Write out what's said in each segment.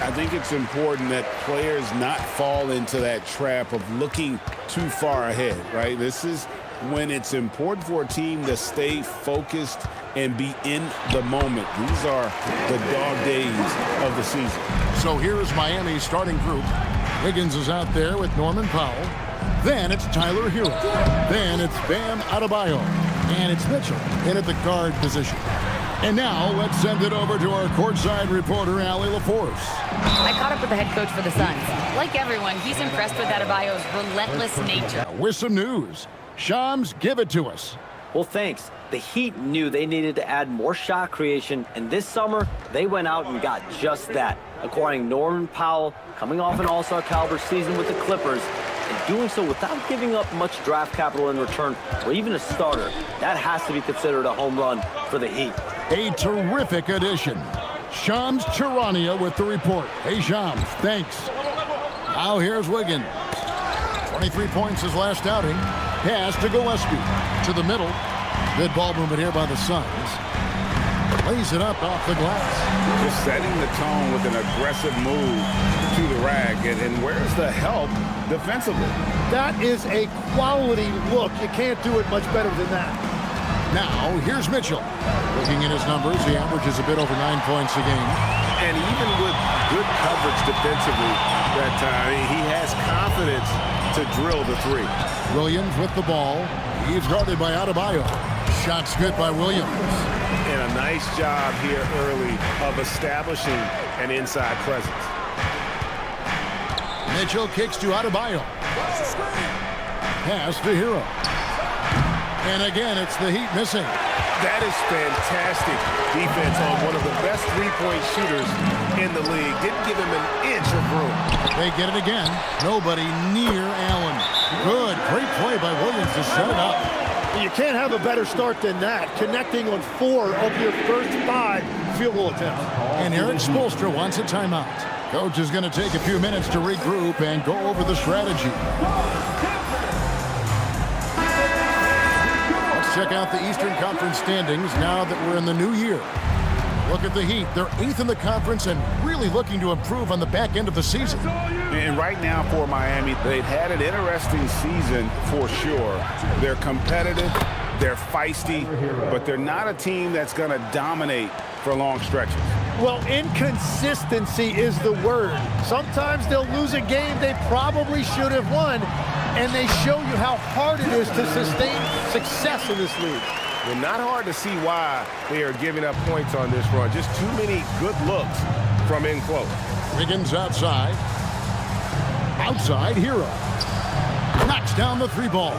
I think it's important that players not fall into that trap of looking too far ahead, right? This is when it's important for a team to stay focused and be in the moment. These are the dog days of the season. So here's Miami's starting group. Wiggins is out there with Norman Powell. Then it's Tyler Hero. Then it's Bam Adebayo. And it's Mitchell in at the guard position. And now let's send it over to our courtside reporter, Allie LaForce. I caught up with the head coach for the Suns. Like everyone, he's impressed with Adebayo's relentless nature. With some news, Shams, give it to us. Well, thanks. The Heat knew they needed to add more shot creation, and this summer, they went out and got just that, acquiring Norman Powell, coming off an all-star caliber season with the Clippers, and doing so without giving up much draft capital in return, or even a starter. That has to be considered a home run for the Heat. A terrific addition. Shams Charania with the report. Hey, Shams, thanks. Now here's Wiggins. 23 points his last outing. Pass to Gillespie. To the middle. Good ball movement here by the Suns. Lays it up off the glass. Just setting the tone with an aggressive move to the rack. And where's the help defensively? That is a quality look. You can't do it much better than that. Now, here's Mitchell. Looking at his numbers, he averages a bit over 9 points a game. And even with good coverage defensively that time, he has confidence to drill the three. Williams with the ball. He's guarded by Adebayo. Shots good by Williams. And a nice job here early of establishing an inside presence. Mitchell kicks to Adebayo. Pass to Hero. And again, it's the Heat missing. That is fantastic defense on one of the best three-point shooters in the league. Didn't give him an inch of room. They get it again. Nobody near Allen. Good. Great play by Williams to set it up. You can't have a better start than that. Connecting on 4 of your first 5 field goal attempts. And Eric Spoelstra wants a timeout. Coach is going to take a few minutes to regroup and go over the strategy. Check out the Eastern Conference standings now that we're in the new year. Look at the Heat. They're 8th in the conference and really looking to improve on the back end of the season. And right now for Miami, they've had an interesting season for sure. They're competitive, they're feisty, but they're not a team that's going to dominate for long stretches. Well, inconsistency is the word. Sometimes they'll lose a game they probably should have won, and they show you how hard it is to sustain success in this league. Well, not hard to see why they are giving up points on this run. Just too many good looks from in close. Wiggins outside. Outside, Hero. Knocks down the 3 ball.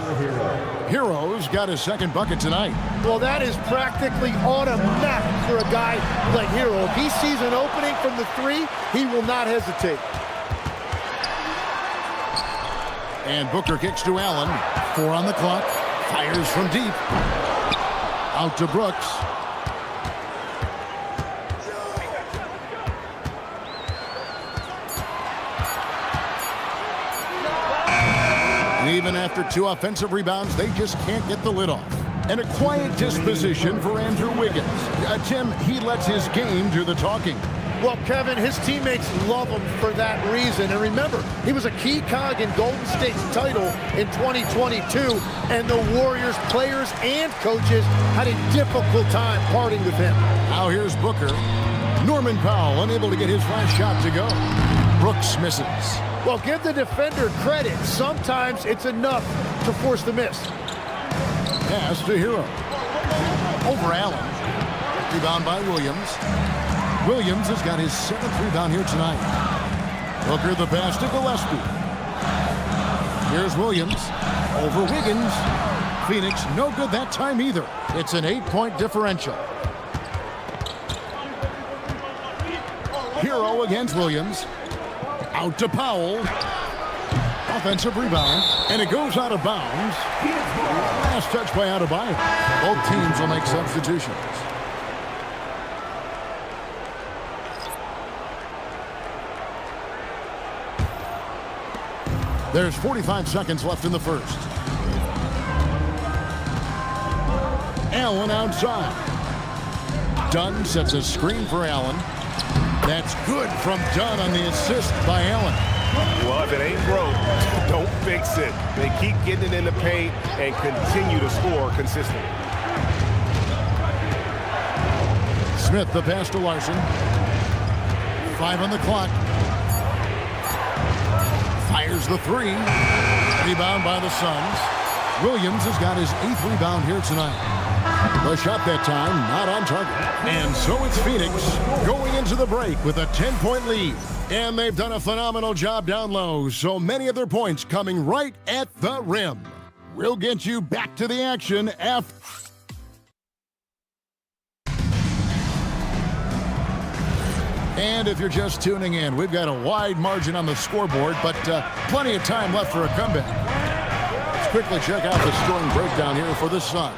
Hero's got his second bucket tonight. Well, that is practically automatic for a guy like Hero. If he sees an opening from the 3, he will not hesitate. And Booker kicks to Allen. 4 on the clock. Fires from deep. Out to Brooks. Even after 2 offensive rebounds, they just can't get the lid off. And a quiet disposition for Andrew Wiggins. Tim, he lets his game do the talking. Well, Kevin, his teammates love him for that reason. And remember, he was a key cog in Golden State's title in 2022, and the Warriors players and coaches had a difficult time parting with him. Now here's Booker. Norman Powell unable to get his last shot to go. Brooks misses. Well, give the defender credit. Sometimes it's enough to force the miss. Pass to Hero. Over Allen. Rebound by Williams. Williams has got his 7th rebound here tonight. Booker the pass to Gillespie. Here's Williams. Over Wiggins. Phoenix no good that time either. It's an 8-point differential. Hero against Williams. Out to Powell. Offensive rebound. And it goes out of bounds. Last touch by Adebayo. Both teams will make substitutions. There's 45 seconds left in the first. Allen outside. Dunn sets a screen for Allen. That's good from Dunn on the assist by Allen. Well, if it ain't broke, don't fix it. They keep getting it in the paint and continue to score consistently. Smith, the pass to Larson. 5 on the clock. Fires the 3. Rebound by the Suns. Williams has got his 8th rebound here tonight. The shot that time, not on target. And so it's Phoenix going into the break with a 10-point lead. And they've done a phenomenal job down low, so many of their points coming right at the rim. We'll get you back to the action after. And if you're just tuning in, we've got a wide margin on the scoreboard, but plenty of time left for a comeback. Let's quickly check out the scoring breakdown here for the Suns.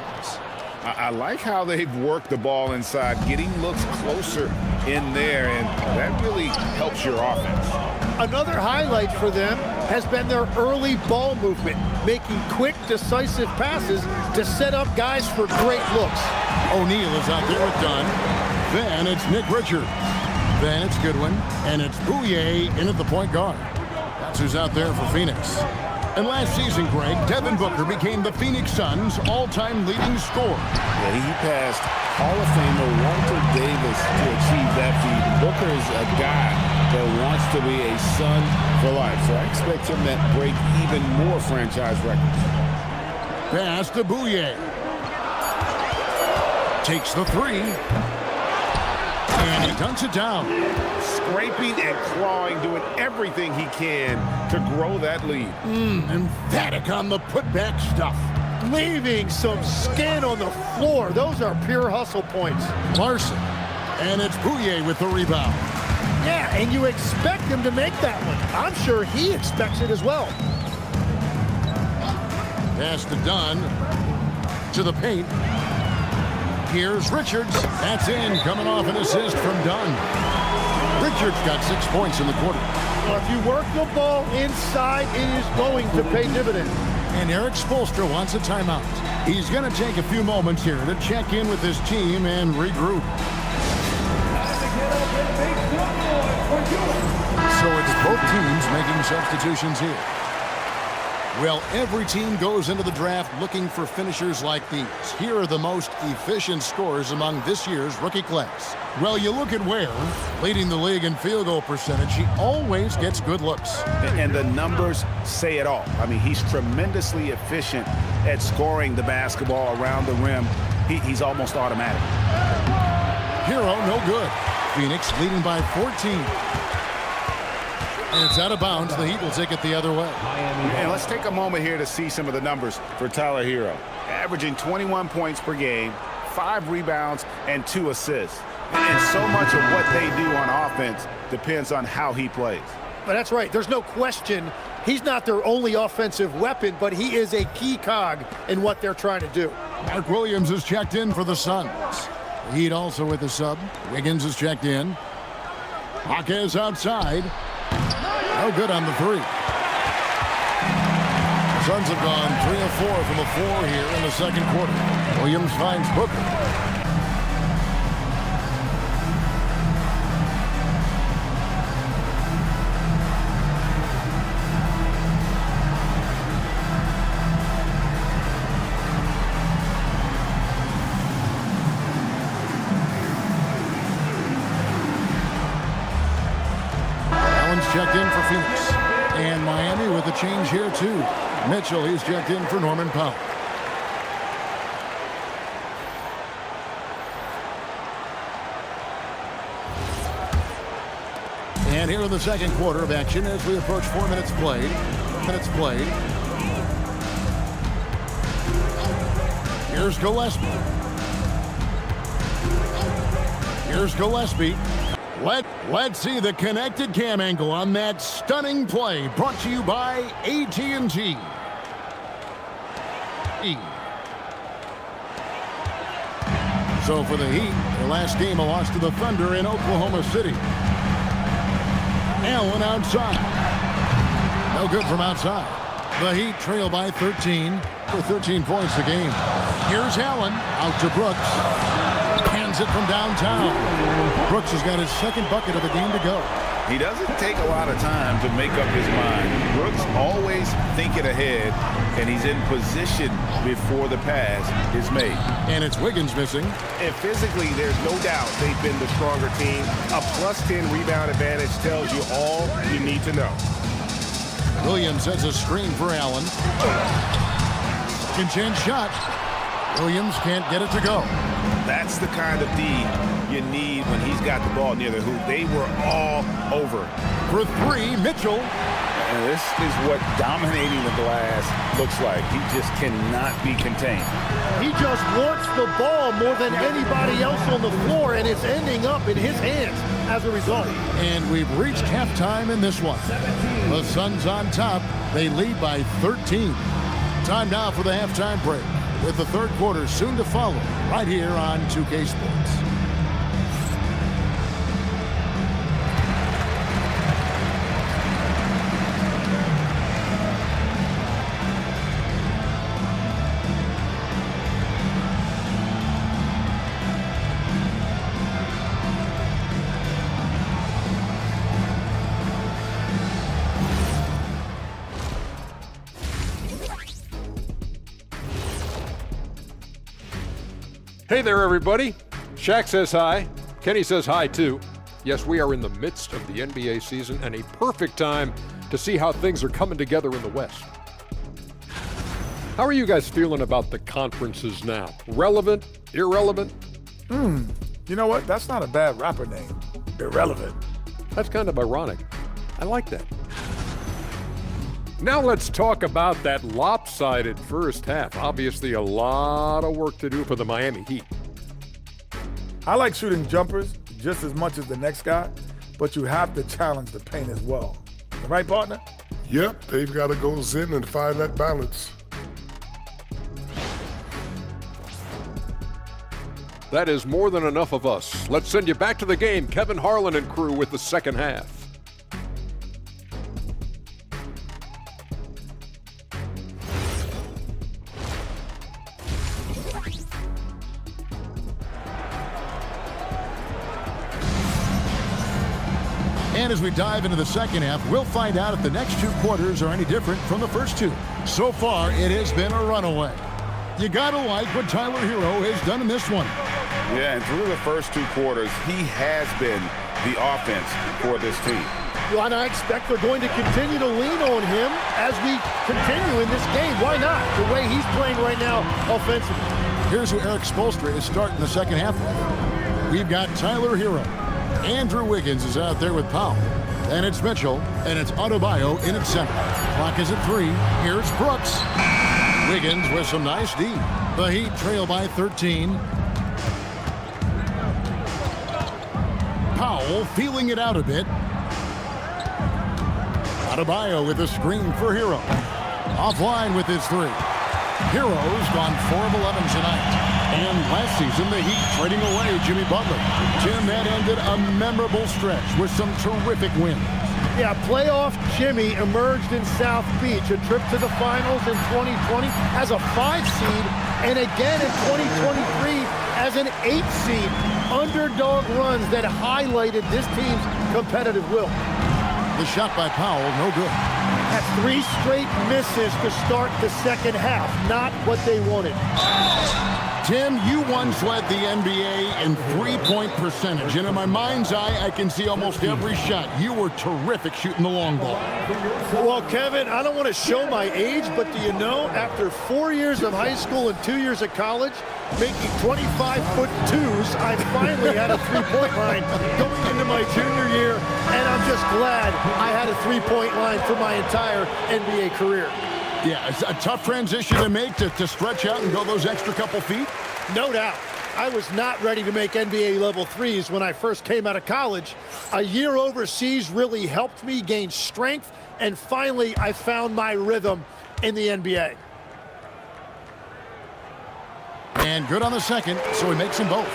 I like how they've worked the ball inside, getting looks closer in there, and that really helps your offense. Another highlight for them has been their early ball movement, making quick, decisive passes to set up guys for great looks. O'Neal is out there with Dunn. Then it's Nick Richards. Then it's Goodwin. And it's Bouye in at the point guard. That's who's out there for Phoenix. And last season, Greg, Devin Booker became the Phoenix Suns' all-time leading scorer. Yeah, he passed Hall of Famer Walter Davis to achieve that feat. Booker is a guy that wants to be a Sun for life, so I expect him to break even more franchise records. Pass to Bouye. Takes the 3. And he dunks it down. Scraping and clawing, doing everything he can to grow that lead. Emphatic on the putback stuff. Leaving some skin on the floor. Those are pure hustle points. Larson. And it's Bouye with the rebound. Yeah, and you expect him to make that one. I'm sure he expects it as well. Pass to Dunn. To the paint. Here's Richards. That's in, coming off an assist from Dunn. Richards got 6 points in the quarter. Well, if you work the ball inside, it is going to pay dividends. And Eric Spoelstra wants a timeout. He's going to take a few moments here to check in with his team and regroup. So it's both teams making substitutions here. Well, every team goes into the draft looking for finishers like these. Here are the most efficient scorers among this year's rookie class. Well, you look at Ware, leading the league in field goal percentage. He always gets good looks. And the numbers say it all. I mean, he's tremendously efficient at scoring the basketball around the rim. He's almost automatic. Hero, no good. Phoenix leading by 14. And it's out of bounds. The Heat will take it the other way. And let's take a moment here to see some of the numbers for Tyler Hero. Averaging 21 points per game, 5 rebounds, and 2 assists. And so much of what they do on offense depends on how he plays. But that's right. There's no question he's not their only offensive weapon, but he is a key cog in what they're trying to do. Mark Williams is checked in for the Suns. The Heat also with a sub. Wiggins is checked in. Jaquez outside. No good on the 3. The Suns have gone 3 of 4 from the floor here in the second quarter. Williams finds Booker. Checked in for Phoenix. And Miami with a change here, too. Mitchell, he's checked in for Norman Powell. And here in the second quarter of action as we approach 4 minutes played. Here's Gillespie. Let's see the connected cam angle on that stunning play brought to you by AT&T. So for the Heat, their last game a loss to the Thunder in Oklahoma City. Allen outside. No good from outside. The Heat trail by 13 for 13 points a game. Here's Allen out to Brooks. And bangs it from downtown. Brooks has got his second bucket of the game to go. He doesn't take a lot of time to make up his mind. Brooks always thinking ahead, and he's in position before the pass is made. And it's Wiggins missing. And physically, there's no doubt they've been the stronger team. A +10 rebound advantage tells you all you need to know. Williams has a screen for Allen. Second chance shot. Williams can't get it to go. That's the kind of D you need when he's got the ball near the hoop. They were all over. For three, Mitchell. And this is what dominating the glass looks like. He just cannot be contained. He just wants the ball more than anybody else on the floor, and it's ending up in his hands as a result. And we've reached halftime in this one. The Suns on top. They lead by 13. Time now for the halftime break, with the third quarter soon to follow right here on 2K Sports. Hey there, everybody. Shaq says hi. Kenny says hi, too. Yes, we are in the midst of the NBA season and a perfect time to see how things are coming together in the West. How are you guys feeling about the conferences now? Relevant? Irrelevant? You know what? That's not a bad rapper name. Irrelevant. That's kind of ironic. I like that. Now let's talk about that lopsided first half. Obviously, a lot of work to do for the Miami Heat. I like shooting jumpers just as much as the next guy, but you have to challenge the paint as well. Right, partner? Yep, they've got to go zen and find that balance. That is more than enough of us. Let's send you back to the game. Kevin Harlan and crew with the second half. And as we dive into the second half, we'll find out if the next two quarters are any different from the first two. So far, it has been a runaway. You gotta like what Tyler Hero has done in this one. Yeah, and through the first two quarters, he has been the offense for this team. Well, and I expect they're going to continue to lean on him as we continue in this game. Why not? The way he's playing right now offensively. Here's who Eric Spoelstra is starting the second half with. We've got Tyler Hero. Andrew Wiggins is out there with Powell. And it's Mitchell, and it's Adebayo in at center. Clock is at 3. Here's Brooks. Wiggins with some nice D. The Heat trail by 13. Powell feeling it out a bit. Adebayo with a screen for Hero. Offline with his 3. Hero's gone 4 of 11 tonight. And last season, the Heat trading away Jimmy Butler. Jim, that ended a memorable stretch with some terrific wins. Yeah, playoff Jimmy emerged in South Beach, a trip to the finals in 2020 as a 5 seed, and again in 2023 as an 8 seed. Underdog runs that highlighted this team's competitive will. The shot by Powell, no good. That's 3 straight misses to start the second half. Not what they wanted. Tim, you once led the NBA in three-point percentage, and in my mind's eye, I can see almost every shot. You were terrific shooting the long ball. Well, Kevin, I don't want to show my age, but do you know, after 4 years of high school and 2 years of college, making 25-foot-2s, I finally had a three-point line going into my junior year, and I'm just glad I had a three-point line for my entire NBA career. Yeah, it's a tough transition to make to stretch out and go those extra couple feet. No doubt. I was not ready to make NBA level 3s when I first came out of college. A year overseas really helped me gain strength, and finally I found my rhythm in the NBA. And good on the second, so he makes them both.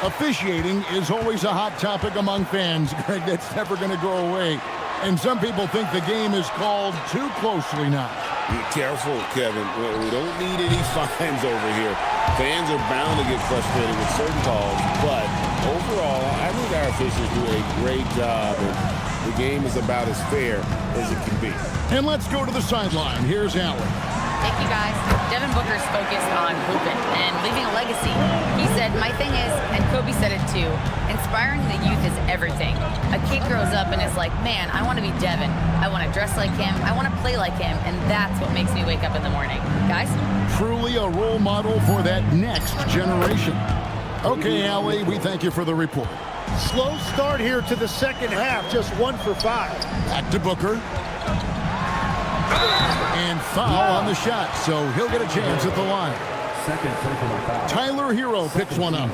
Officiating is always a hot topic among fans, Greg. That's never going to go away. And some people think the game is called too closely now. Be careful, Kevin. We don't need any fines over here. Fans are bound to get frustrated with certain calls, but overall, I think our officials do a great job. And the game is about as fair as it can be. And let's go to the sideline. Here's Allen. Thank you, guys. Devin Booker's focused on hooping and leaving a legacy. He said, my thing is, and Kobe said it too, inspiring the youth is everything. A kid grows up and is like, man, I want to be Devin. I want to dress like him. I want to play like him. And that's what makes me wake up in the morning. Guys? Truly a role model for that next generation. Okay, Allie, we thank you for the report. Slow start here to the second half, just 1 for 5. Back to Booker. And foul on the shot, so he'll get a chance at the line. Tyler Hero picks one up.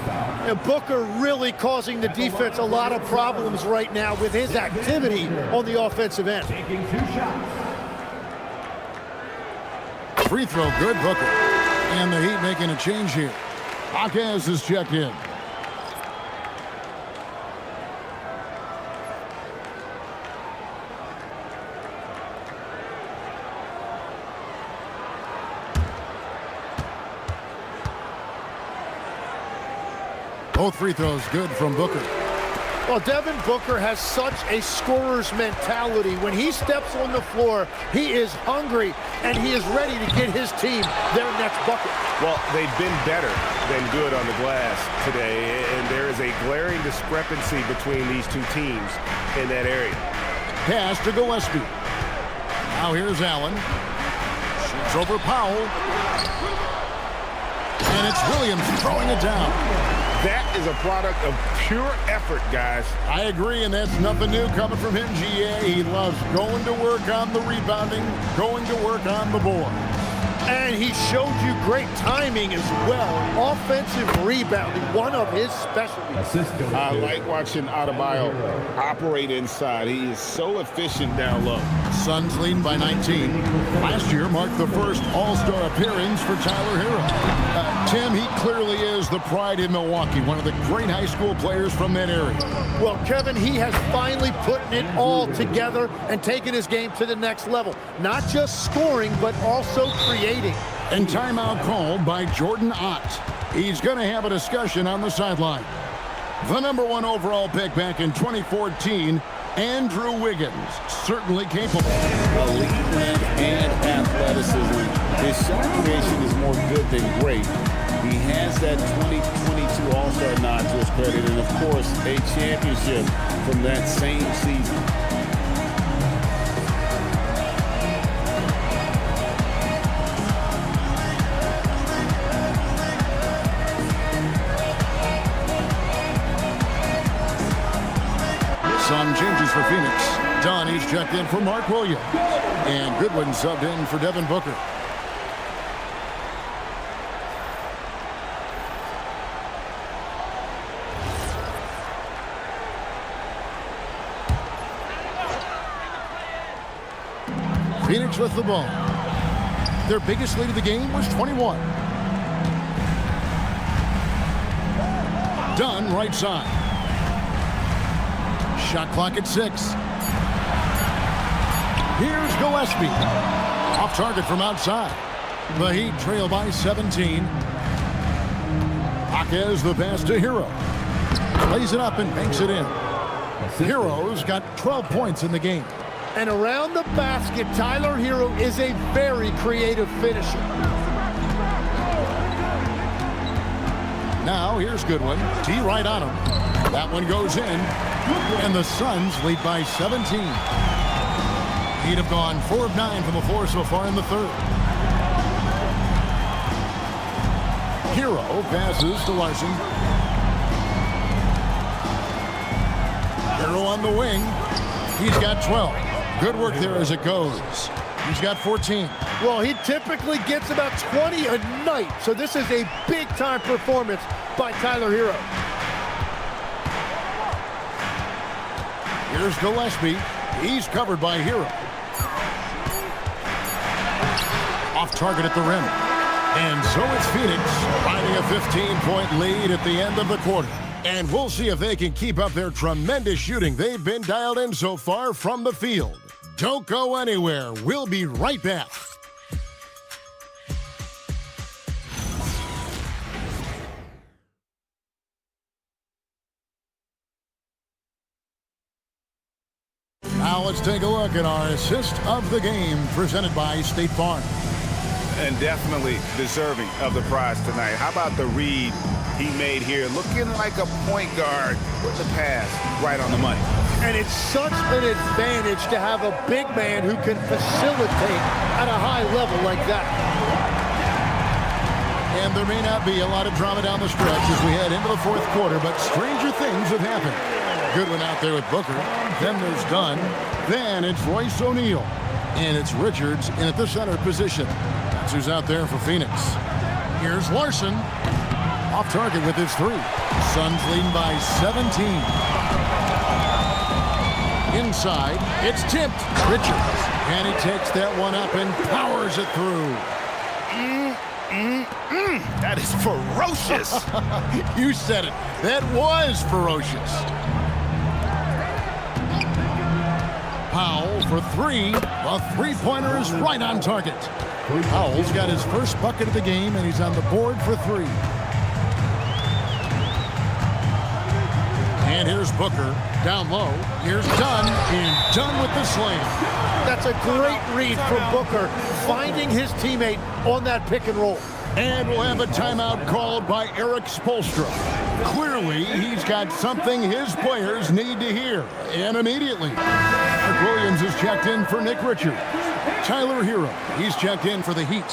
And Booker really causing the defense a lot of problems right now with his activity on the offensive end. Free throw good, Booker. And the Heat making a change here. Jaquez is checked in. Both free throws good from Booker. Well, Devin Booker has such a scorer's mentality. When he steps on the floor, he is hungry, and he is ready to get his team their next bucket. Well, they've been better than good on the glass today, and there is a glaring discrepancy between these two teams in that area. Pass to Gillespie. Now here's Allen. Shoots over Powell. And it's Williams throwing it down. That is a product of pure effort, guys. I agree, and that's nothing new coming from him, GA. He loves going to work on the rebounding, going to work on the board. And he showed you great timing as well. Offensive rebounding, one of his specialties. I like watching Adebayo operate inside. He is so efficient down low. Suns leading by 19. Last year marked the first All-Star appearance for Tyler Hero. Tim, he clearly is the pride in Milwaukee, one of the great high school players from that area. Well, Kevin, he has finally put it all together and taken his game to the next level. Not just scoring, but also creating. And timeout called by Jordan Ott. He's going to have a discussion on the sideline. The #1 overall pick back in 2014, Andrew Wiggins, certainly capable. Elite and athleticism. His shot creation is more good than great. He has that 2022 All-Star nod to his credit, and of course, a championship from that same season. Some changes for Phoenix. Donnie's checked in for Mark Williams. And Goodwin subbed in for Devin Booker. Phoenix with the ball. Their biggest lead of the game was 21. Dunn right side. Shot clock at 6. Here's Gillespie. Off target from outside. The Heat trail by 17. Jaquez the pass to Hero. Plays it up and banks it in. Hero's got 12 points in the game. And around the basket, Tyler Hero is a very creative finisher. Now here's Goodwin. T right on him. That one goes in. And the Suns lead by 17. Heat have gone 4 of 9 from the floor so far in the third. Hero passes to Larson. Hero on the wing. He's got 12. Good work there as it goes. He's got 14. Well, he typically gets about 20 a night, so this is a big-time performance by Tyler Hero. Here's Gillespie. He's covered by Hero. Off target at the rim. And so it's Phoenix riding a 15-point lead at the end of the quarter. And we'll see if they can keep up their tremendous shooting they've been dialed in so far from the field. Don't go anywhere. We'll be right back. Now let's take a look at our assist of the game presented by State Farm. And definitely deserving of the prize tonight. How about the read he made here? Looking like a point guard with the pass right on the money. And it's such an advantage to have a big man who can facilitate at a high level like that. And there may not be a lot of drama down the stretch as we head into the fourth quarter, but stranger things have happened. Good one out there with Booker. Then there's Dunn. Then it's Royce O'Neal. And it's Richards in at the center position. That's who's out there for Phoenix. Here's Larson. Off target with his three. Suns leading by 17. Inside, it's tipped. Richards. And he takes that one up and powers it through. That is ferocious. You said it. That was ferocious. Powell for three. A three-pointer is right on target. Powell's got his first bucket of the game, and he's on the board for three. And here's Booker down low. Here's Dunn, and Dunn with the slam. That's a great read from Booker, finding his teammate on that pick and roll. And we'll have a timeout called by Eric Spoelstra. Clearly, he's got something his players need to hear, and immediately. Mark Williams is checked in for Nick Richards. Tyler Hero, he's checked in for the Heat.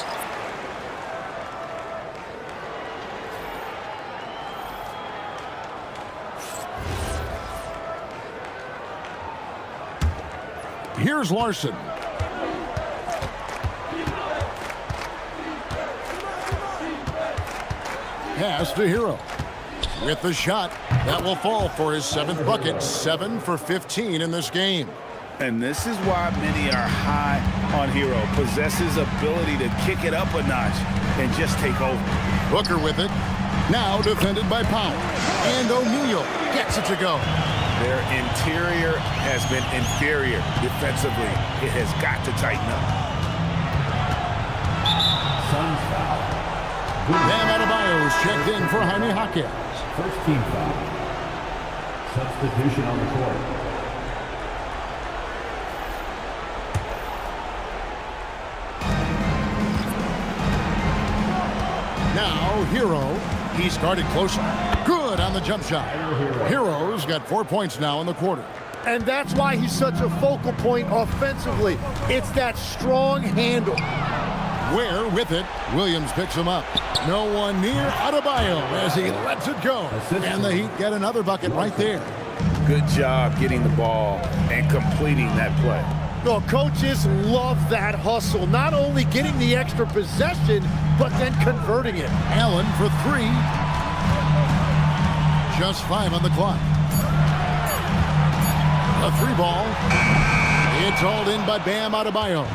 Here's Larson. Pass to Hero. With the shot, that will fall for his seventh bucket. 7 for 15 in this game. And this is why many are high on Hero. Possesses ability to kick it up a notch and just take over. Booker with it. Now defended by Powell. And O'Neal gets it to go. Their interior has been inferior defensively. It has got to tighten up. Suns foul. Bam Adebayo is checked in for Jaime Jaquez. First team foul. Substitution on the court. Now Hero. He's guarded closer. Good on the jump shot. Hero's got 4 points now in the quarter. And that's why he's such a focal point offensively. It's that strong handle. Ware with it. Williams picks him up. No one near Adebayo as he lets it go. And the Heat get another bucket right there. Good job getting the ball and completing that play. No, coaches love that hustle. Not only getting the extra possession, but then converting it. Allen for three. Just 5 on the clock. A three ball. It's hauled in by Bam Adebayo.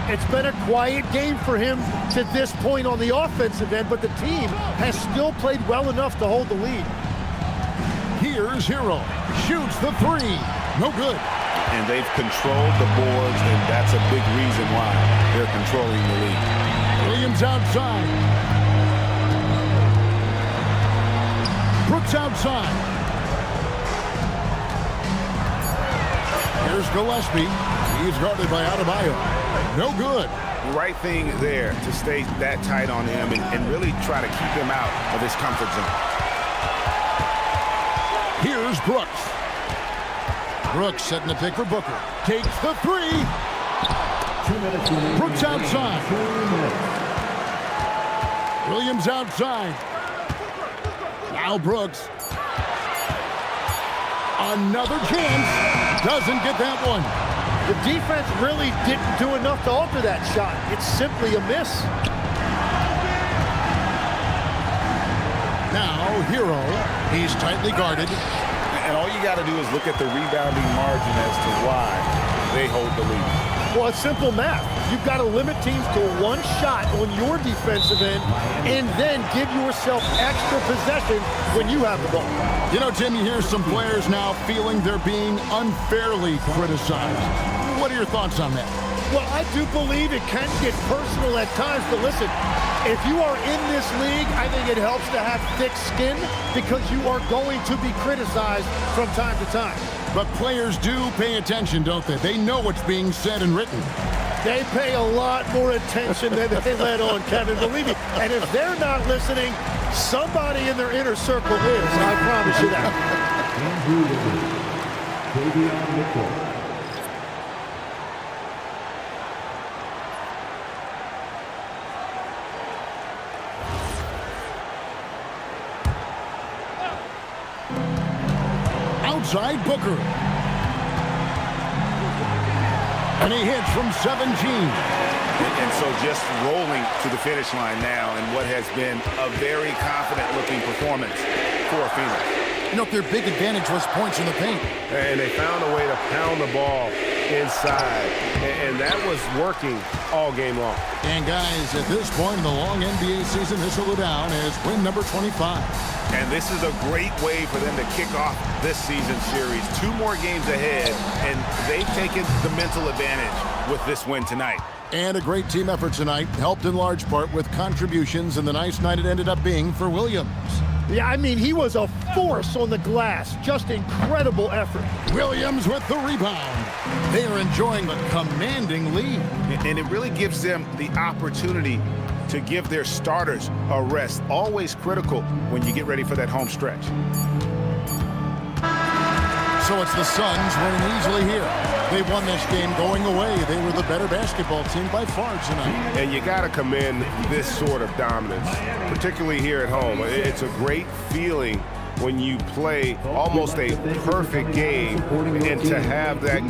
It's been a quiet game for him to this point on the offensive end, but the team has still played well enough to hold the lead. Here's Hero. Shoots the three. No good. And they've controlled the boards, and that's a big reason why they're controlling the lead. Williams outside. Brooks outside. Here's Gillespie. He's guarded by Adebayo. No good. Right thing there to stay that tight on him and really try to keep him out of his comfort zone. Here's Brooks. Brooks setting the pick for Booker. Takes the three. 2 minutes remaining. Brooks outside. 2 minutes. Williams outside. Now Brooks. Another chance. Doesn't get that one. The defense really didn't do enough to alter that shot. It's simply a miss. Now Hero. He's tightly guarded. And all you got to do is look at the rebounding margin as to why they hold the lead. Well, it's simple math. You've got to limit teams to one shot on your defensive end and then give yourself extra possession when you have the ball. You know, Tim, you hear some players now feeling they're being unfairly criticized. What are your thoughts on that? Well, I do believe it can get personal at times, but listen, if you are in this league, I think it helps to have thick skin because you are going to be criticized from time to time. But players do pay attention, don't they? They know what's being said and written. They pay a lot more attention than they let on, Kevin, believe me. And if they're not listening, somebody in their inner circle is. I promise you that. Andrew Wiggins. Davion Mitchell. Outside Booker. And he hits from 17. And so just rolling to the finish line now in what has been a very confident-looking performance for Phoenix. You know, their big advantage was points in the paint. And they found a way to pound the ball inside. And that was working all game long. And guys, at this point in the long NBA season, this will go down as win number 25. And this is a great way for them to kick off this season series. 2 more games ahead, and they've taken the mental advantage with this win tonight. And a great team effort tonight, helped in large part with contributions, and the nice night it ended up being for Williams. Yeah, I mean, he was a force on the glass. Just incredible effort. Williams with the rebound. They are enjoying the commanding lead. And it really gives them the opportunity to give their starters a rest. Always critical when you get ready for that home stretch. So it's the Suns winning easily here. They won this game going away. They were the better basketball team by far tonight. And you got to commend this sort of dominance, particularly here at home. It's a great feeling when you play almost a perfect game and to have that